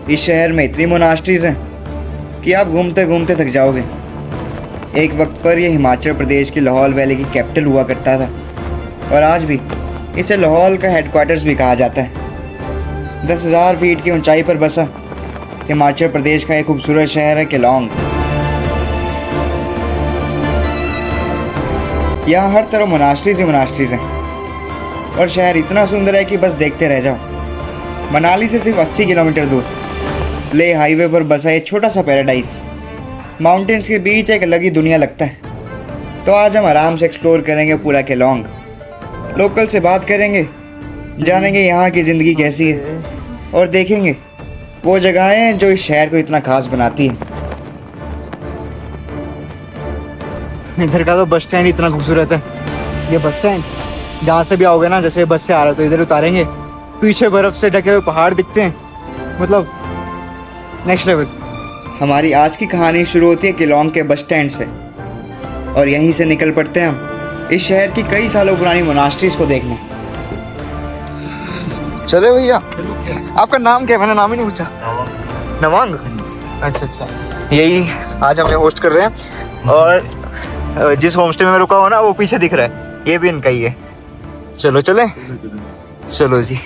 इस शहर में इतनी मोनास्ट्रीज हैं कि आप घूमते घूमते थक जाओगे। एक वक्त पर यह हिमाचल प्रदेश की लाहौल वैली की कैपिटल हुआ करता था और आज भी इसे लाहौल का हेडक्वार्टर्स भी कहा जाता है। 10,000 फीट की ऊंचाई पर बसा हिमाचल प्रदेश का एक खूबसूरत शहर है केलोंग। यहाँ हर तरफ मोनास्ट्रीज ही मोनास्ट्रीज हैं और शहर इतना सुंदर है कि बस देखते रह जाओ। मनाली से सिर्फ 80 किलोमीटर दूर ले हाईवे पर बसा एक छोटा सा पैराडाइज, माउंटेन्स के बीच एक अलग ही दुनिया लगता है। तो आज हम आराम से एक्सप्लोर करेंगे पूरा केलोंग, लोकल से बात करेंगे, जानेंगे यहाँ की ज़िंदगी कैसी है और देखेंगे वो जगहें जो इस शहर को इतना खास बनाती हैं। इधर का तो बस स्टैंड इतना खूबसूरत है। ये बस स्टैंड जहाँ से भी आओगे ना, जैसे बस से आ रहे हो तो इधर उतारेंगे, पीछे बर्फ़ से ढके हुए पहाड़ दिखते हैं, मतलब नेक्स्ट लेवल। हमारी आज की कहानी शुरू होती है केलोंग के बस स्टैंड से और यहीं से निकल पड़ते हैं हम इस शहर की कई सालों पुरानी मोनास्ट्रीज को देखने। चले भैया, आपका नाम क्या है? मैंने नाम ही नहीं पूछा। नवांग। अच्छा अच्छा, यही आज हमें होस्ट कर रहे हैं और जिस होम स्टे में रुका हो ना वो पीछे दिख रहा है, ये भी इनका ही है। चलो चले। चलो जी।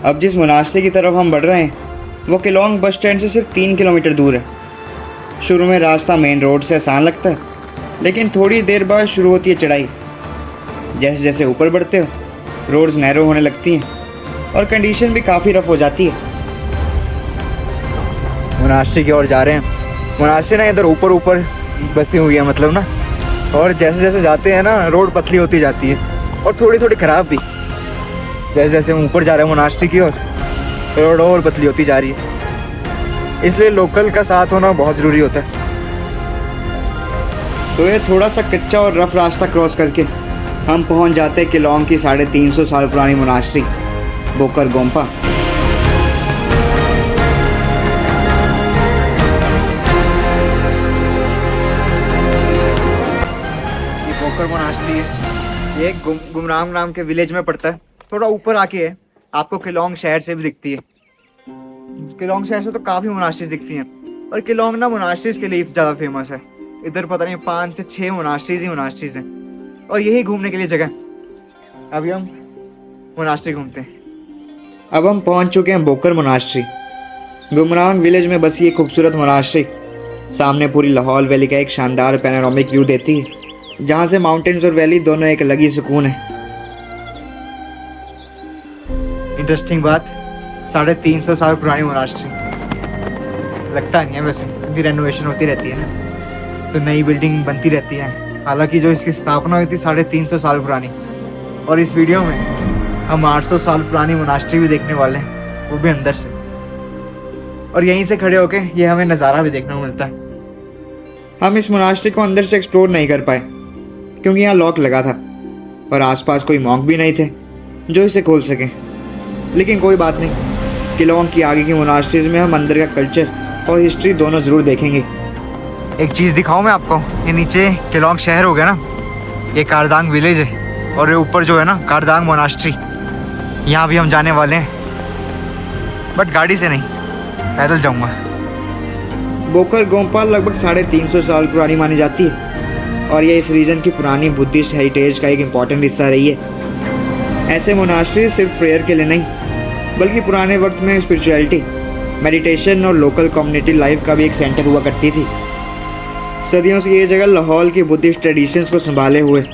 अब जिस मोनास्ट्री की तरफ हम बढ़ रहे हैं वो केलोंग बस स्टैंड से सिर्फ 3 किलोमीटर दूर है। शुरू में रास्ता मेन रोड से आसान लगता है, लेकिन थोड़ी देर बाद शुरू होती है चढ़ाई। जैसे जैसे ऊपर बढ़ते हो रोड्स नैरो होने लगती हैं और कंडीशन भी काफ़ी रफ हो जाती है। मोनास्ट्री की ओर जा रहे हैं। मोनास्ट्री ना इधर ऊपर ऊपर बसी हुई है, मतलब ना, और जैसे जैसे जाते हैं ना रोड पतली होती जाती है और थोड़ी थोड़ी ख़राब भी। जैसे जैसे हम ऊपर जा रहे हैं मोनास्ट्री की ओर, रोड और पतली होती जा रही है, इसलिए लोकल का साथ होना बहुत ज़रूरी होता है। तो ये थोड़ा सा कच्चा और रफ रास्ता क्रॉस करके हम पहुंच जाते हैं केलोंग की 350 साल पुरानी मोनास्ट्री बोकर गोम्पा। ये बोकर मोनास्ट्री है। ये गुमरांग नाम के विलेज में पड़ता है, थोड़ा ऊपर आके है। आपको केलोंग शहर से भी दिखती है। केलोंग शहर से तो काफ़ी मोनास्ट्रीज दिखती हैं और केलोंग ना मोनास्ट्रीज के लिए ज़्यादा फेमस है। इधर पता नहीं 5 से 6 मोनास्ट्रीज ही मोनास्ट्रीज हैं और यही घूमने के लिए जगह। अभी हम मोनास्ट्री घूमते हैं। अब हम पहुंच चुके हैं बोकर मोनास्ट्री। गुमरांग विलेज में बसी एक खूबसूरत मोनास्ट्री सामने पूरी लाहौल वैली का एक शानदार पैनोरामिक व्यू देती है, जहां से माउंटेन्स और वैली दोनों एक अलग ही सुकून है। इंटरेस्टिंग बात, 350 साल पुरानी मोनास्ट्री। लगता नहीं है, वैसे इनकी रेनोवेशन होती रहती है ना, तो नई बिल्डिंग बनती रहती है। हालांकि जो इसकी स्थापना हुई थी 350 साल पुरानी, और इस वीडियो में हम 800 साल पुरानी मोनास्ट्री भी देखने वाले हैं, वो भी अंदर से। और यहीं से खड़े होके ये हमें नज़ारा भी देखने को मिलता है। हम इस मोनास्ट्री को अंदर से एक्सप्लोर नहीं कर पाए क्योंकि यहाँ लॉक लगा था और आसपास कोई मॉन्क भी नहीं थे जो इसे खोल सके। लेकिन कोई बात नहीं, केलोंग की आगे की मोनास्ट्रीज में हम अंदर का कल्चर और हिस्ट्री दोनों ज़रूर देखेंगे। एक चीज़ दिखाऊं मैं आपको, ये नीचे केलोंग शहर हो गया ना, ये कारदांग विलेज है और ये ऊपर जो है ना कारदांग मोनास्ट्री, यहाँ भी हम जाने वाले हैं, बट गाड़ी से नहीं, पैदल जाऊँगा। बोकर गोम्पा लगभग 350 साल पुरानी मानी जाती है और ये इस रीजन की पुरानी बुद्धिस्ट हेरिटेज का एक इम्पॉर्टेंट हिस्सा रही है। ऐसे मोनास्ट्री सिर्फ प्रेयर के लिए नहीं बल्कि पुराने वक्त में स्पिरिचुअलिटी, मेडिटेशन और लोकल कम्युनिटी लाइफ का भी एक सेंटर हुआ करती थी। सदियों से ये जगह लाहौल की बुद्धिस्ट ट्रेडिशंस को संभाले हुए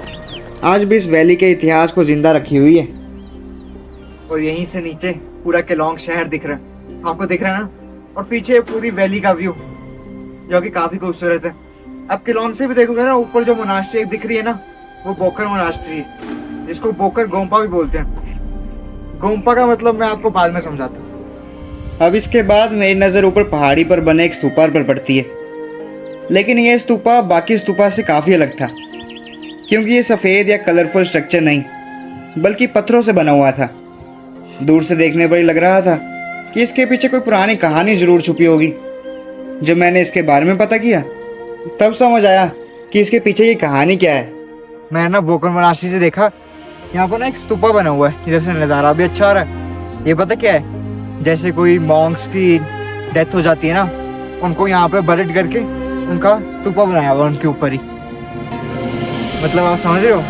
आज भी इस वैली के इतिहास को जिंदा रखी हुई है। और यहीं से नीचे पूरा केलोंग शहर दिख रहा है, आपको दिख रहा है ना, और पीछे पूरी वैली का व्यू जो कि काफ़ी खूबसूरत है। अब केलोंग से भी देखोगे ना, ऊपर जो मोनास्ट्री दिख रही है ना, वो बोकर मोनास्ट्री है, जिसको बोकर गोम्पा भी बोलते हैं। गोम्पा का मतलब मैं आपको बाद में समझाता हूँ। अब इसके बाद मेरी नज़र ऊपर पहाड़ी पर बने एक स्तूपा पर पड़ती है, लेकिन यह स्तूपा बाकी स्तूपा से काफ़ी अलग था क्योंकि ये सफ़ेद या कलरफुल स्ट्रक्चर नहीं बल्कि पत्थरों से बना हुआ था। दूर से देखने पर ही लग रहा था कि इसके पीछे कोई पुरानी कहानी ज़रूर छुपी होगी। जब मैंने इसके बारे में पता किया तब समझ आया कि इसके पीछे ये कहानी क्या है। मैंने ना बोकर मोनास्ट्री से देखा, यहाँ पर ना एक स्तूपा बना हुआ है, इधर से नज़ारा भी अच्छा आ रहा है। ये पता क्या है? जैसे कोई मॉन्क्स की डेथ हो जाती है ना, उनको यहाँ पे बरेड करके उनका स्तूपा बनाया हुआ उनके ऊपर ही। मतलब आप समझ रहे हो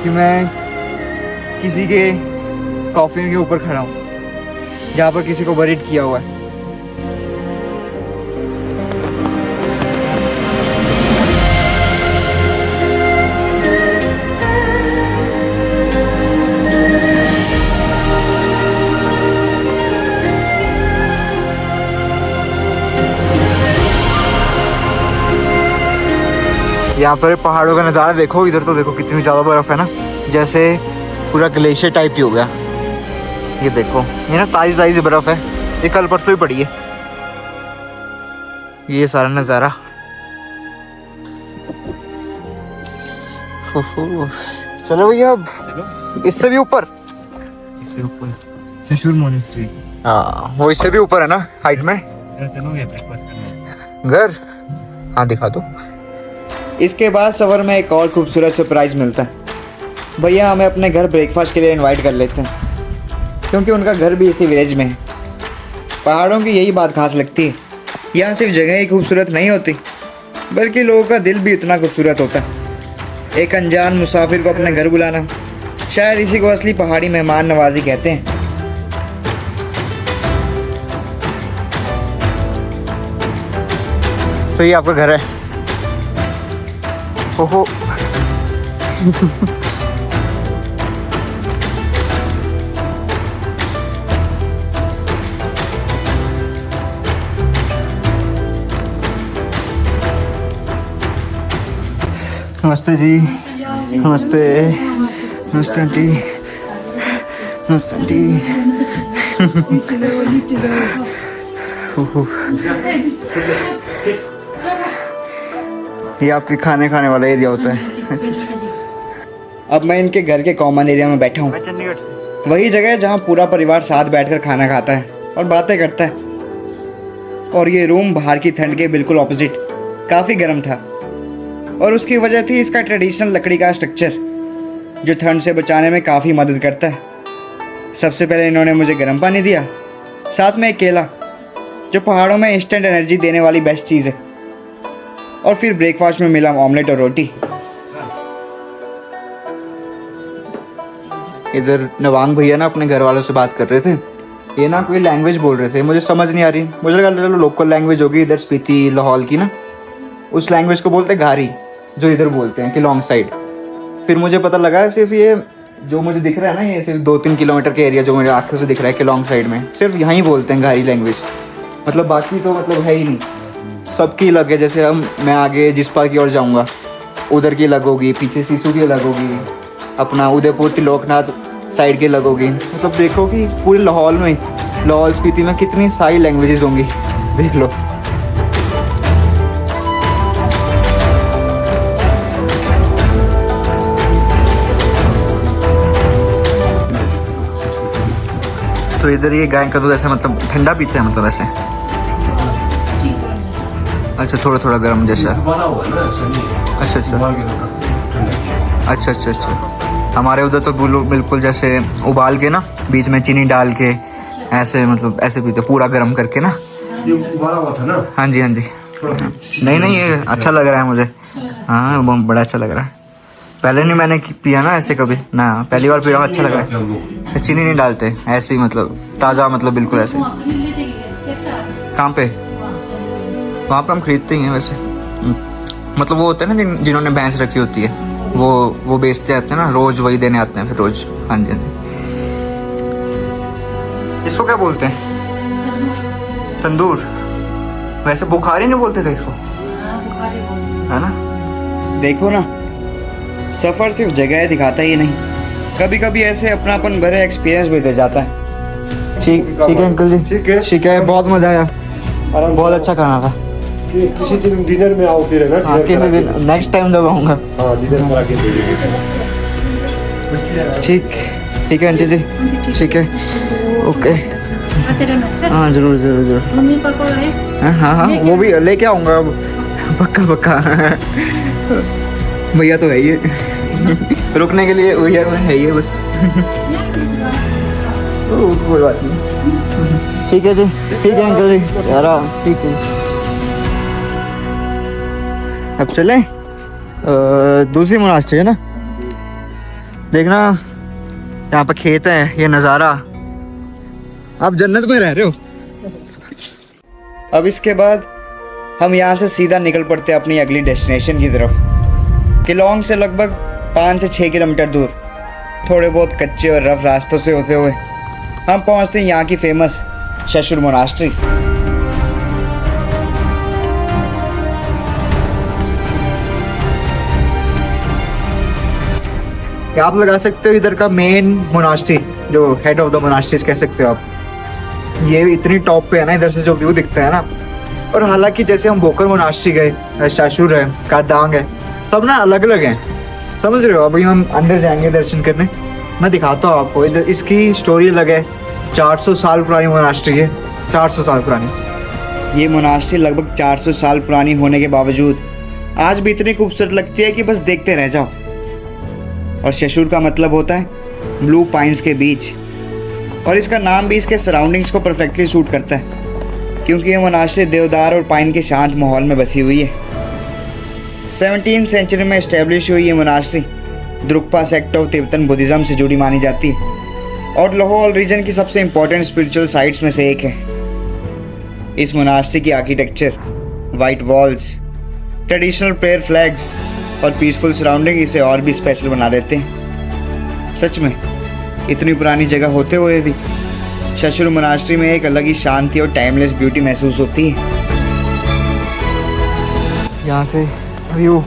कि मैं किसी के कॉफिन के ऊपर खड़ा हूँ जहाँ पर किसी को बरेड किया हुआ है। यहाँ पर पहाड़ों का नज़ारा देखो, इधर तो देखो कितनी ज़्यादा बर्फ़ है ना, जैसे पूरा ग्लेशियर टाइप ही हो गया। ये देखो, ये ना ताज़ी ताज़ी बर्फ़ है, ये कल परसों ही पड़ी है। ये सारा नज़ारा, चलो भैया अब इससे भी ऊपर, इससे ऊपर सशुर मोनेस्ट्री। हाँ, वो इससे भी ऊपर है ना हाइट में। घर, हाँ दिखा दो। इसके बाद सफ़र में एक और खूबसूरत सरप्राइज़ मिलता है। भैया हमें अपने घर ब्रेकफास्ट के लिए इनवाइट कर लेते हैं, क्योंकि उनका घर भी इसी विलेज में है। पहाड़ों की यही बात खास लगती है, यहाँ सिर्फ जगह ही खूबसूरत नहीं होती, बल्कि लोगों का दिल भी उतना खूबसूरत होता है। एक अनजान मुसाफिर को अपने घर बुलाना, शायद इसी को असली पहाड़ी मेहमान नवाजी कहते हैं। तो ये आपका घर है। ओहो नमस्ते जी, नमस्ते, नमस्ते आंटी, नमस्ते आंटी। ये आपके खाने वाला एरिया होता है। अब मैं इनके घर के कॉमन एरिया में बैठा हूँ। वही जगह है जहाँ पूरा परिवार साथ बैठकर खाना खाता है और बातें करता है। और ये रूम बाहर की ठंड के बिल्कुल ऑपोजिट काफ़ी गर्म था, और उसकी वजह थी इसका ट्रेडिशनल लकड़ी का स्ट्रक्चर, जो ठंड से बचाने में काफ़ी मदद करता है। सबसे पहले इन्होंने मुझे गर्म पानी दिया, साथ में एक केला, जो पहाड़ों में इंस्टेंट एनर्जी देने वाली बेस्ट चीज़ है। और फिर ब्रेकफास्ट में मिला ऑमलेट और रोटी। इधर नवांग भैया ना अपने घर वालों से बात कर रहे थे। ये ना कोई लैंग्वेज बोल रहे थे, मुझे समझ नहीं आ रही। मुझे लगा चलो लोकल लैंग्वेज होगी इधर स्पीति लाहौल की ना, उस लैंग्वेज को बोलते घारी, जो इधर बोलते हैं कि लॉन्ग साइड। फिर मुझे पता लगा सिर्फ ये जो मुझे दिख रहा है ना, ये सिर्फ 2-3 किलोमीटर के एरिया जो मेरे आँखों से दिख रहा है कि लॉन्ग साइड में, सिर्फ यहीं बोलते हैं घारी लैंग्वेज। मतलब बाकी तो मतलब है ही नहीं, सबकी अलग है। जैसे मैं आगे जिस्पा की ओर जाऊंगा, उधर की अलग होगी, पीछे सिसु की अलग होगी, अपना उदयपुर त्रिलोकनाथ साइड की अलग होगी। मतलब देखो कि पूरे लाहौल में, लाहौल स्पीति में कितनी सारी लैंग्वेजेस होंगी, देख लो। तो इधर ये गाय का दूध ऐसे मतलब ठंडा पीते हैं, मतलब ऐसे, अच्छा थोड़ा थोड़ा गर्म जैसा। अच्छा अच्छा अच्छा अच्छा अच्छा। हमारे उधर तो बिल्कुल जैसे उबाल के ना, बीच में चीनी डाल के ऐसे, मतलब ऐसे पीते पूरा गर्म करके ना। ये उबाला हुआ था ना? हाँ जी हाँ जी। नहीं ये अच्छा लग रहा है मुझे। हाँ बड़ा अच्छा लग रहा है। पहले नहीं मैंने पिया ना ऐसे कभी ना, पहली बार पी रहा हूँ, अच्छा लग रहा है। चीनी नहीं डालते, ऐसे ही मतलब ताज़ा, मतलब बिल्कुल ऐसे। कहाँ पे? वहाँ पे हम खरीदते ही हैं वैसे। मतलब वो होते हैं ना जिन्होंने भैंस रखी होती है, वो बेचते आते हैं ना, रोज वही देने आते हैं फिर रोज। हाँ जी हाँ जी। इसको क्या बोलते हैं? तंदूर। वैसे बुखारी नहीं बोलते थे इसको, है ना? देखो ना, सफ़र सिर्फ जगह दिखाता ही नहीं, कभी कभी ऐसे अपनापन भरे एक्सपीरियंस भी दे जाता है। ठीक है अंकल जी, ठीक है, बहुत मज़ा आया, बहुत अच्छा खाना था। किसी दिन डिनर में आओ फिर, है ना? हाँ किसी दिन, नेक्स्ट टाइम जब आऊँगा। हाँ डिनर करा के भेजेंगे। ठीक है आंटी जी, ठीक है, ओके। हाँ जरूर जरूर जरूर। मम्मी पापा है? हाँ वो भी लेके आऊँगा अब, पक्का। भैया तो है ही है। रुकने के लिए भैया है ही है बस। कोई बात नहीं। ठीक है जी, ठीक है अंकल जी, चलो ठीक है। अब चले दूसरी मोनास्ट्री है ना, देखना यहाँ पर खेत है, ये नज़ारा, आप जन्नत में रह रहे हो। अब इसके बाद हम यहाँ से सीधा निकल पड़ते हैं अपनी अगली डेस्टिनेशन की तरफ। किलोंग से लगभग 5 से 6 किलोमीटर दूर, थोड़े बहुत कच्चे और रफ रास्तों से होते हुए हम पहुँचते हैं यहाँ की फेमस शशुर मोनास्ट्री। आप लगा सकते हो इधर का मेन मोनास्ट्री, जो हेड ऑफ द मोनास्ट्रीज कह सकते हो आप। ये इतनी टॉप पे है ना, इधर से जो व्यू दिखता है ना। और हालांकि जैसे हम बोकर मोनास्ट्री गए, शाशुर है, कारदांग है, सब ना अलग अलग हैं, समझ रहे हो। अभी हम अंदर जाएंगे दर्शन करने, मैं दिखाता हूँ आपको। इधर इसकी स्टोरी अलग है, 400 साल पुरानी मोनास्ट्री है, 400 साल पुरानी। ये मोनास्ट्री लगभग 400 साल पुरानी होने के बावजूद आज भी इतनी खूबसूरत लगती है कि बस देखते रह जाओ। और शशुर का मतलब होता है ब्लू पाइन्स के बीच, और इसका नाम भी इसके सराउंडिंग्स को परफेक्टली सूट करता है, क्योंकि यह मोनास्ट्री देवदार और पाइन के शांत माहौल में बसी हुई है। 17वीं सेंचुरी में एस्टेब्लिश हुई ये monastery Drukpa sect of Tibetan Buddhism से जुड़ी मानी जाती है और लाहौल रीजन की सबसे इम्पोर्टेंट स्पिरिचुअल साइट्स में से एक है। इस मोनास्ट्री की architecture, white walls, traditional prayer flags और पीसफुल सराउंडिंग इसे और भी स्पेशल बना देते हैं। सच में इतनी पुरानी जगह होते हुए भी शशुर मोनास्ट्री में एक अलग ही शांति और टाइमलेस ब्यूटी महसूस होती है। यहाँ से व्यू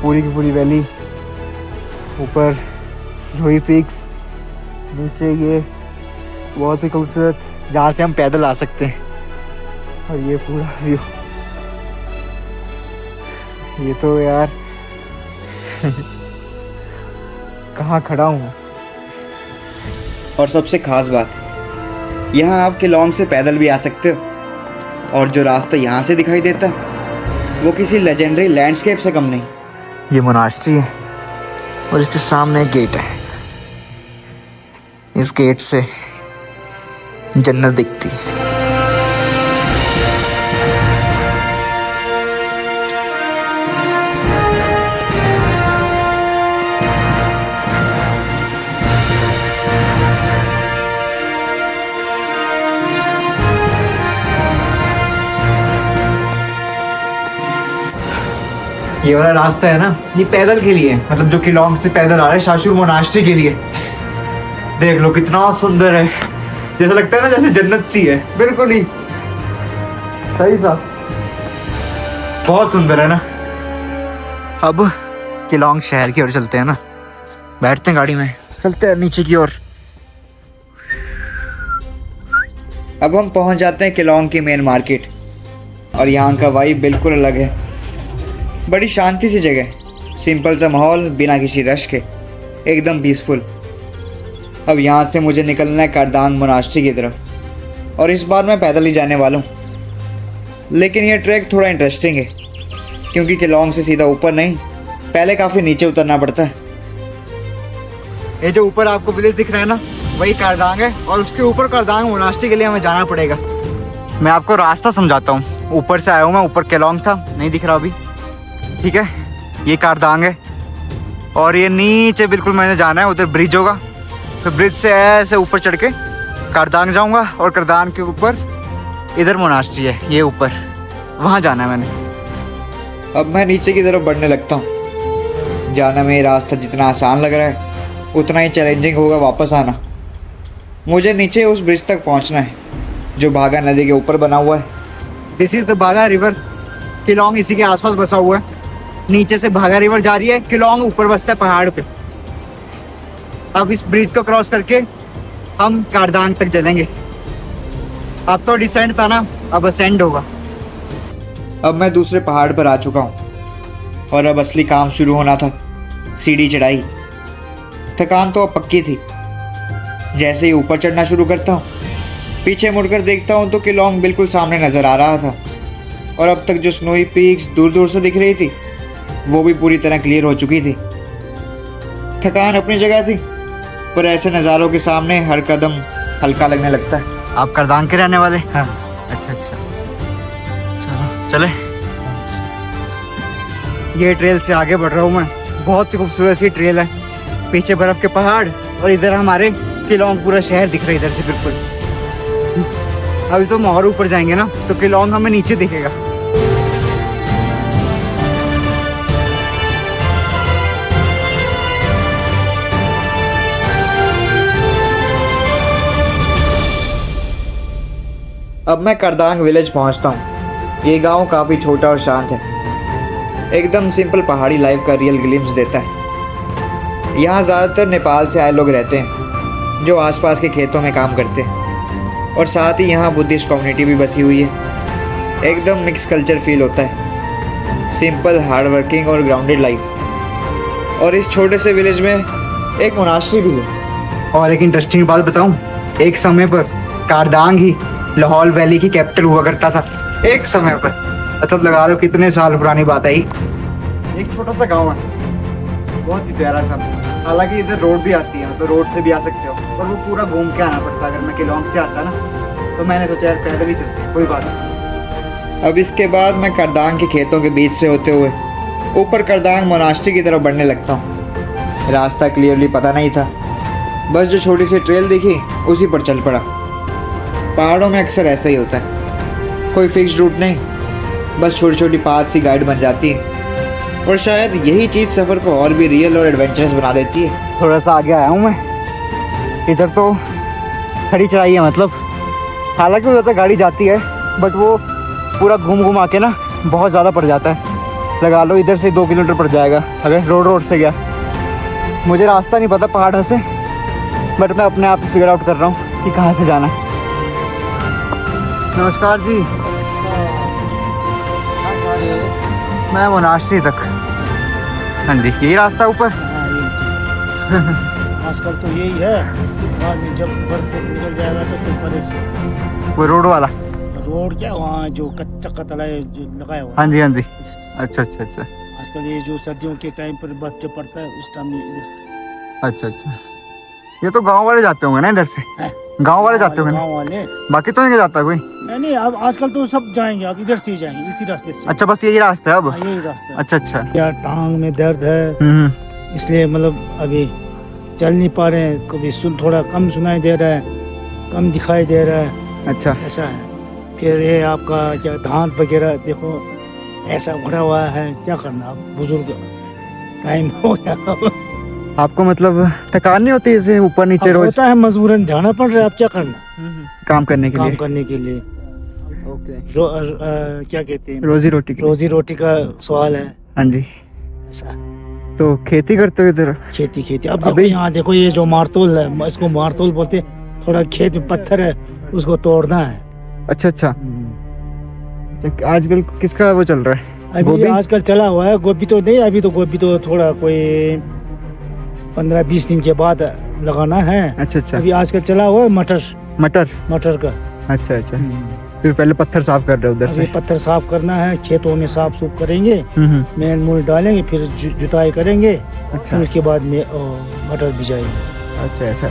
पूरी की पूरी वैली, ऊपर स्नोई पीक्स, नीचे ये बहुत ही खूबसूरत जहाँ से हम पैदल आ सकते हैं, और ये पूरा व्यू। ये तो यार कहाँ खड़ा हूँ। और सबसे खास बात, यहाँ आप किलोंग से पैदल भी आ सकते हो, और जो रास्ता यहाँ से दिखाई देता है वो किसी लेजेंडरी लैंडस्केप से कम नहीं। ये मोनास्ट्री है और इसके सामने एक गेट है, इस गेट से जन्नत दिखती है। ये वाला रास्ता है ना, ये पैदल के लिए, मतलब जो किलोंग से पैदल आ रहे हैं शाशुर मोनास्ट्री के लिए। देख लो कितना सुंदर है, जैसा लगता है ना जैसे जन्नत सी है, बिल्कुल ही सही सा, बहुत सुंदर है ना। अब किलोंग शहर की ओर चलते हैं ना, बैठते हैं गाड़ी में, चलते हैं नीचे की ओर। अब हम पहुंच जाते हैं किलोंग की मेन मार्केट, और यहाँ का वाइब बिल्कुल अलग है। बड़ी शांति सी जगह, सिंपल सा माहौल, बिना किसी रश के, एकदम पीसफुल। अब यहाँ से मुझे निकलना है कारदांग मोनास्ट्री की तरफ, और इस बार मैं पैदल ही जाने वाला हूँ। लेकिन यह ट्रैक थोड़ा इंटरेस्टिंग है, क्योंकि किलोंग से सीधा ऊपर नहीं, पहले काफ़ी नीचे उतरना पड़ता है। ये जो ऊपर आपको विलेज दिख रहा है ना, वही कारदांग है, और उसके ऊपर कारदांग मोनास्ट्री के लिए हमें जाना पड़ेगा। मैं आपको रास्ता समझाता हूँ। ऊपर से आया हूँ मैं, ऊपर किलोंग था, नहीं दिख रहा अभी, ठीक है। ये कारदांग है, और ये नीचे बिल्कुल मैंने जाना है, उधर ब्रिज होगा, तो ब्रिज से ऐसे ऊपर चढ़ के कारदांग जाऊंगा, और कारदांग के ऊपर इधर मोनास्ट्री है, ये ऊपर, वहाँ जाना है मैंने। अब मैं नीचे की तरफ बढ़ने लगता हूँ। जाना में ये रास्ता जितना आसान लग रहा है, उतना ही चैलेंजिंग होगा वापस आना। मुझे नीचे उस ब्रिज तक पहुँचना है जो भागा नदी के ऊपर बना हुआ है। दिस इज द भागा रिवर, किलोंग इसी के आसपास बसा हुआ है। नीचे से भागा रिवर जा रही है, किलोंग ऊपर बसता है पहाड़ पे। अब इस ब्रिज को क्रॉस करके हम कारदांग तक चलेंगे। अब तो डिसेंड था ना, अब असेंड होगा। अब मैं दूसरे पहाड़ पर आ चुका हूँ, और अब असली काम शुरू होना था, सीढ़ी चढ़ाई। थकान तो अब पक्की थी। जैसे ही ऊपर चढ़ना शुरू करता हूँ, पीछे मुड़कर देखता हूँ तो किलोंग बिल्कुल सामने नज़र आ रहा था, और अब तक जो स्नोई पीक्स दूर दूर से दिख रही थी वो भी पूरी तरह क्लियर हो चुकी थी। थकान अपनी जगह थी, पर ऐसे नज़ारों के सामने हर कदम हल्का लगने लगता है। आप करदांग के रहने वाले? हाँ। अच्छा अच्छा, चलो चले। ये ट्रेल से आगे बढ़ रहा हूँ मैं। बहुत ही खूबसूरत सी ट्रेल है, पीछे बर्फ के पहाड़ और इधर हमारे किलोंग पूरा शहर दिख रहा है इधर से बिल्कुल। अभी तो हम और ऊपर जाएंगे ना तो किलोंग हमें नीचे दिखेगा। अब मैं करदांग विलेज पहुंचता हूँ। ये गांव काफ़ी छोटा और शांत है, एकदम सिंपल पहाड़ी लाइफ का रियल ग्लिम्स देता है। यहाँ ज़्यादातर नेपाल से आए लोग रहते हैं जो आसपास के खेतों में काम करते हैं, और साथ ही यहाँ बुद्धिस्ट कम्युनिटी भी बसी हुई है। एकदम मिक्स कल्चर फील होता है, सिंपल हार्ड वर्किंग और ग्राउंडेड लाइफ। और इस छोटे से विलेज में एक मोनास्ट्री भी है। और एक इंटरेस्टिंग बात बताऊँ, एक समय पर करदांग ही लाहौल वैली की कैपिटल हुआ करता था। एक समय पर, मतलब लगा लो कितने साल पुरानी बात है। एक छोटा सा गांव है, बहुत ही प्यारा सा। हालांकि इधर रोड भी आती है, तो रोड से भी आ सकते हो, और वो पूरा घूम के आना पड़ता। अगर मैं किलोंग से आता ना तो मैंने सोचा यार पैदल ही चलते हैं, कोई बात नहीं। अब इसके बाद मैं करदांग के खेतों के बीच से होते हुए ऊपर करदांग मोनास्ट्री की तरफ बढ़ने लगता हूँ। रास्ता क्लियरली पता नहीं था, बस जो छोटी सी ट्रेल दिखी उसी पर चल पड़ा। पहाड़ों में अक्सर ऐसा ही होता है, कोई फिक्स रूट नहीं, बस छोटी छोटी पाथ सी गाइड बन जाती है। और शायद यही चीज़ सफ़र को और भी रियल और एडवेंचरस बना देती है। थोड़ा सा आगे आया हूँ मैं। इधर तो खड़ी चढ़ाई है, मतलब हालांकि उधर तक गाड़ी जाती है, बट वो पूरा घूम घूम आके ना बहुत ज़्यादा पड़ जाता है। लगा लो इधर से 2 किलोमीटर पड़ जाएगा अगर रोड से गया। मुझे रास्ता नहीं पता पहाड़ से, बट मैं अपने आप फिगर आउट कर रहा हूँ कि कहाँ से जाना है। नमस्कार जी। मैं मोनास्ट्री तक। हाँ जी, यही रास्ता ऊपर। आजकल तो यही है, बाद में जब बर्फ निकल जाएगा तो फिर परे से वो रोड वाला रोड क्या वहाँ जो कच्चा कतला है जो लगाया हुआ है। हाँ जी हाँ जी। अच्छा अच्छा अच्छा आजकल ये जो सर्दियों के टाइम पर बर्फ जो पड़ता है उस टाइम अच्छा अच्छा। ये तो गांव वाले जाते होंगे ना इधर से? गांव वाले जाते होंगे ना? गाँव वाले, बाकी तो नहीं जाता कोई? नहीं अब आजकल तो सब जाएंगे, अब इधर से ही जाएंगे, इसी रास्ते से। अच्छा, बस यही रास्ता है अब? हाँ, यही रास्ता है। अच्छा अच्छा। क्या टांग में दर्द है, इसलिए मतलब अभी चल नहीं पा रहे हैं। कभी थोड़ा कम सुनाई दे रहा है, कम दिखाई दे रहा है। अच्छा, ऐसा है। फिर ये आपका क्या धान वगैरह देखो ऐसा भरा हुआ है, क्या करना। आप बुजुर्ग टाइम हो गया। आपको मतलब थकान नहीं होती इसे ऊपर नीचे रोज? होता है, मजबूरन जाना पड़ रहा है। अब क्या करना, काम करने के काम लिए? करने के लिए ओके। क्या कहते हैं, रोजी रोटी के लिए। रोजी रोटी का सवाल है। हाँ जी। ऐसा तो खेती करते हो इधर? खेती अब देखो यहाँ देखो, ये जो मारतोल है, इसको मारतोल बोलते हैं। थोड़ा खेत में पत्थर है, उसको तोड़ना है। अच्छा अच्छा। आजकल किसका वो चल रहा है? अभी आजकल चला हुआ है गोभी तो नहीं, अभी तो गोभी तो थोड़ा कोई 15-20 दिन के बाद लगाना है। अच्छा अच्छा। अभी आजकल चला हुआ है मटर का। अच्छा अच्छा। फिर पहले पत्थर साफ कर रहे हो उधर से? पत्थर साफ करना है, खेतों में साफ सूफ करेंगे, मेल मूल डालेंगे, फिर जुताई करेंगे। अच्छा। फिर उसके बाद में मटर बिजाएंगे। अच्छा ऐसा।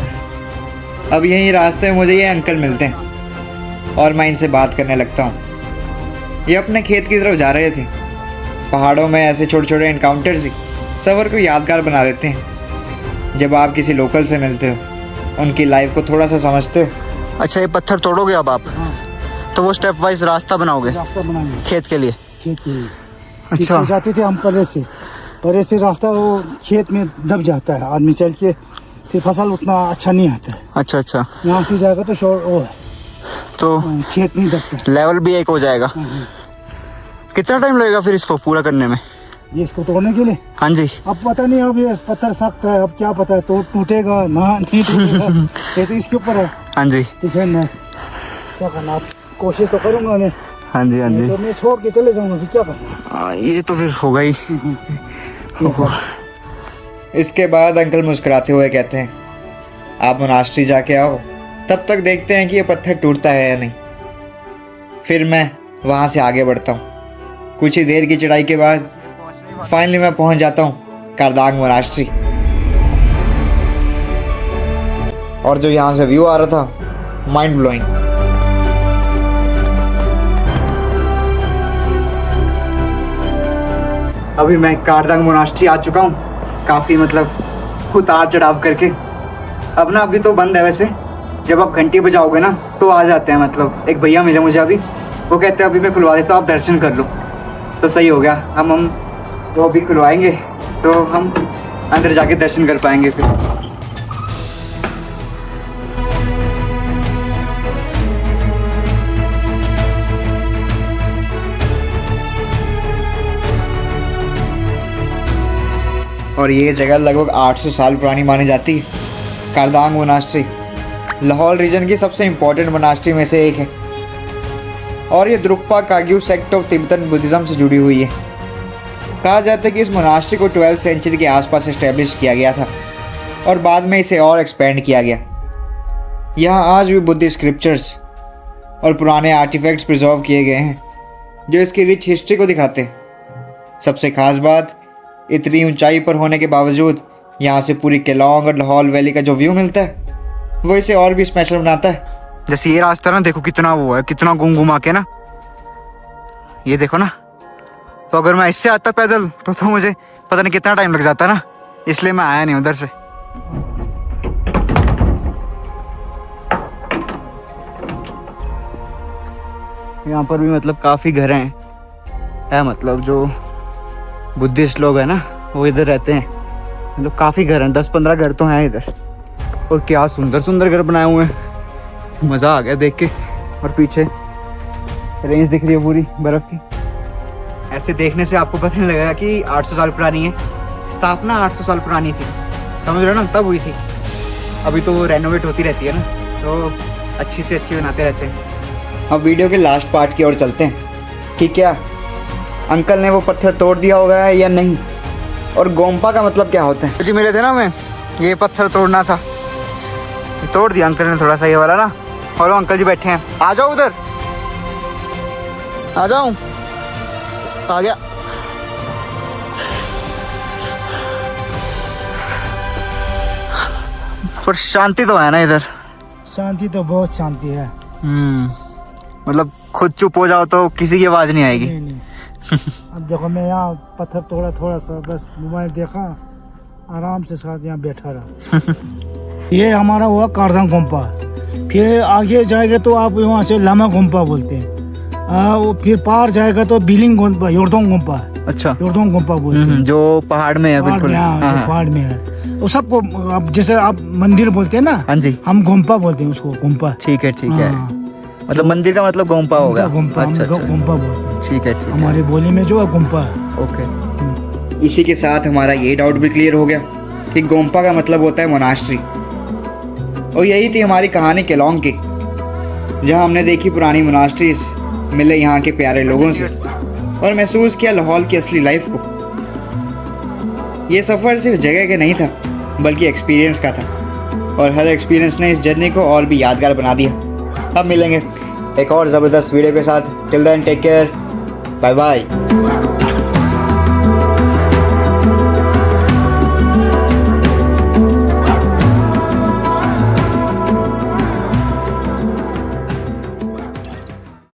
अब यही रास्ते में मुझे ये अंकल मिलते हैं और मैं इनसे बात करने लगता हूँ। ये अपने खेत की तरफ जा रहे थे। पहाड़ों में ऐसे छोटे छोटे एनकाउंटर्स ही सफ़र को यादगार बना देते हैं। जब आप किसी लोकल से मिलते हो, उनकी लाइफ को थोड़ा सा समझते हो। अच्छा, ये पत्थर तोड़ोगे अब आप? हाँ। तो वो स्टेप वाइज रास्ता बनाओगे रास्ता बनाएंगे खेत के लिए? खेत के लिए। अच्छा। जाते थे हम परे से रास्ता वो खेत में दब जाता है, आदमी चल के फिर फसल उतना अच्छा नहीं आता है। अच्छा अच्छा। यहाँ से जाएगा तो शोर वो है, तो खेत नहीं दबता, लेवल भी एक हो जाएगा। कितना टाइम लगेगा फिर इसको पूरा करने में? ये इसको तोड़ने के लिए? हाँ जी। अब पता नहीं, अब ये पत्थर सख्त है, अब क्या पता है तो टूटेगा ना नहीं टूटेगा। ये तो इसके ऊपर है। हाँ जी। तो फिर मैं क्या करना, आप कोशिश तो करूंगा मैं। हाँ जी हाँ जी। तो मैं छोड़ के चले जाऊंगा, फिर क्या करना। ये तो फिर होगा ही। इसके बाद अंकल मुस्कुराते हुए कहते हैं, आप मोनास्ट्री जाके आओ, तब तक देखते हैं कि ये पत्थर टूटता है या नहीं। फिर मैं वहाँ से आगे बढ़ता हूँ। कुछ ही देर की चढ़ाई के बाद फाइनली मैं पहुँच जाता हूँ करदांग मोनास्ट्री। और जो यहाँ से व्यू आ रहा था, माइंड ब्लोइंग। अभी मैं कारदांग मोनास्ट्री आ चुका हूँ, काफ़ी मतलब उतार चढ़ाव करके। अब ना अभी तो बंद है वैसे, जब आप घंटी बजाओगे ना तो आ जाते हैं। मतलब एक भैया मिले मुझे अभी, वो कहते हैं अभी मैं खुलवा देता हूँ, आप दर्शन कर लो। तो सही हो गया, हम वो अभी खुलवाएंगे तो हम अंदर जाके दर्शन कर पाएंगे फिर। और ये जगह लगभग 800 साल पुरानी मानी जाती है। कारदांग मोनास्ट्री लाहौल रीजन की सबसे इम्पोर्टेंट मोनास्ट्री में से एक है और ये Drukpa Kagyu sect of Tibetan Buddhism से जुड़ी हुई है। कहा जाता है कि इस मोनास्ट्री को 12th सेंचुरी के आसपास इस्टेब्लिश किया गया था और बाद में इसे और एक्सपेंड किया गया। यहाँ आज भी बुद्ध स्क्रिप्चर्स और पुराने आर्टिफैक्ट्स प्रिजर्व किए गए हैं जो इसकी रिच हिस्ट्री को दिखाते हैं। सबसे खास बात, इतनी ऊंचाई पर होने के बावजूद यहाँ से पूरी केलोंग और लाहौल वैली का जो व्यू मिलता है वो इसे और भी स्पेशल बनाता है। जैसे ये रास्ता ना, देखो कितना वो है, कितना घुमा के ना, ये देखो ना। तो अगर मैं इससे आता पैदल तो मुझे पता नहीं कितना टाइम लग जाता ना, इसलिए मैं आया नहीं उधर से। यहाँ पर भी मतलब काफ़ी घर हैं, मतलब जो बुद्धिस्ट लोग हैं ना वो इधर रहते हैं। मतलब काफ़ी घर हैं, 10-15 घर तो हैं इधर। और क्या सुंदर सुंदर घर बनाए हुए हैं, मज़ा आ गया देख के। और पीछे रेंज दिख रही है पूरी बर्फ़ की। ऐसे देखने से आपको पता नहीं लगेगा कि 800 साल पुरानी है। स्थापना 800 साल पुरानी थी, समझ रहे हो ना, तब हुई थी। अभी तो वो रेनोवेट होती रहती है ना, तो अच्छी से अच्छी बनाते रहते हैं। अब वीडियो के लास्ट पार्ट की ओर चलते हैं कि क्या अंकल ने वो पत्थर तोड़ दिया होगा या नहीं, और गोम्पा का मतलब क्या होता है। जी मिले थे ना, मैं ये पत्थर तोड़ना था, तोड़ दिया अंकल ने थोड़ा सा ये वाला ना। और वो अंकल जी बैठे हैं, आ जाओ उधर, आ जाऊं, आ गया। पर शांति तो है ना इधर? शांति तो बहुत शांति है। मतलब खुद चुप हो जाओ तो किसी की आवाज नहीं आएगी। नहीं। अब देखो मैं यहाँ पत्थर तोड़ा, थोड़ा सा बस मोबाइल देखा, आराम से साथ यहाँ बैठा रहा। ये हमारा हुआ कारदांग गोम्पा। फिर आगे जाएगा तो आप वहाँ से लामा गोम्पा बोलते हैं। फिर पार जाएगा तो बिलिंग गोम्पा, योरदोंग गोम्पा। अच्छा, योरदोंग गोम्पा बोलते हैं, जो पहाड़ में है। बिल्कुल पहाड़ में है। वो सबको अब जैसे आप मंदिर बोलते हैं ना, हाँ जी, हम गोम्पा बोलते हैं उसको, गोम्पा। ठीक है ठीक है, मतलब मंदिर का मतलब गोम्पा होगा। गोम्पा, अच्छा, गोम्पा बोलते हैं। ठीक है, हमारी बोली में जो है गोम्पा है। ओके। इसी के साथ हमारा ये डाउट भी क्लियर हो गया कि गोम्पा का मतलब होता है मोनास्ट्री। और यही थी हमारी कहानी केलोंग की, जहां हमने देखी पुरानी मोनास्ट्रीज, मिले यहाँ के प्यारे लोगों से और महसूस किया लाहौल की असली लाइफ को। ये सफ़र सिर्फ जगह का नहीं था बल्कि एक्सपीरियंस का था, और हर एक्सपीरियंस ने इस जर्नी को और भी यादगार बना दिया। अब मिलेंगे एक और ज़बरदस्त वीडियो के साथ। Till then take care, bye bye.